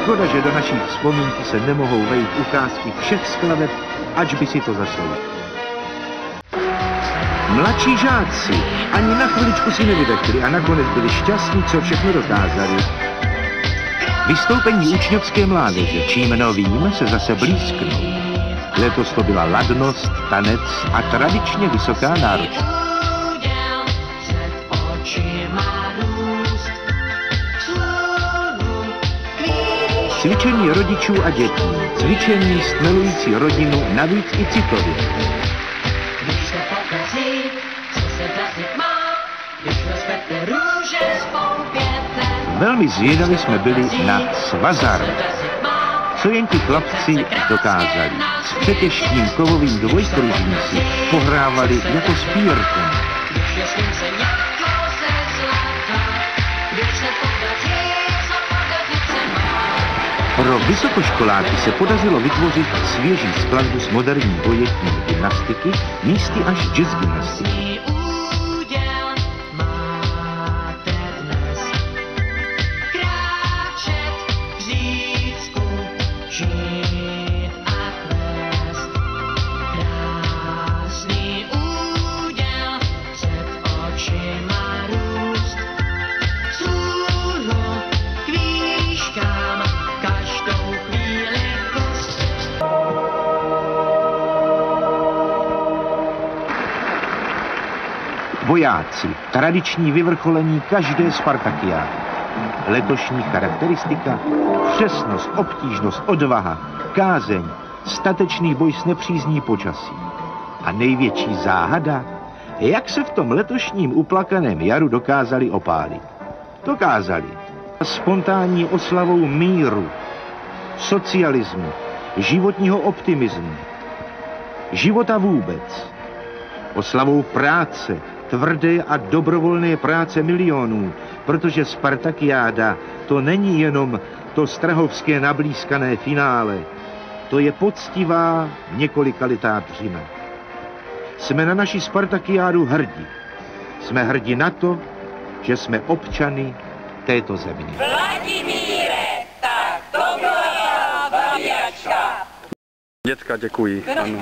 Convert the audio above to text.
Škoda, že do naší vzpomínky se nemohou vejít ukázky všech skladeb, ač by si to zasloužili. Mladší žáci ani na chviličku si nevydechli a nakonec byli šťastní, co všechno dokázali. Vystoupení učňovské mládeže, čím novým se zase blízknou. Letos to byla ladnost, tanec a tradičně vysoká náročnost. Cvičení rodičů a dětí, cvičení stmelující rodinu, navíc i citově. Velmi zvědaví jsme byli na Svazar. Co jen ti chlapci dokázali. S přetěžkým kovovým dvojpružníci pohrávali jako s pírkem. Pro vysokoškoláky se podařilo vytvořit svěží skladbu s moderní bojetní gymnastiky, místy až jazz gymnastiky. Vojáci, tradiční vyvrcholení každé spartakiády. Letošní charakteristika, přesnost, obtížnost, odvaha, kázeň, statečný boj s nepřízní počasí. A největší záhada, jak se v tom letošním uplakaném jaru dokázali opálit. Dokázali. Spontánní oslavou míru, socialismu, životního optimismu, života vůbec, oslavou práce, tvrdé a dobrovolné práce milionů, protože spartakiáda to není jenom to strahovské nablízkané finále, to je poctivá několikalitá dřina. Jsme na naši spartakiádu hrdí. Jsme hrdí na to, že jsme občany této země. Vladimíre, tak to byla babiačka. Dětka, děkuji. Ano.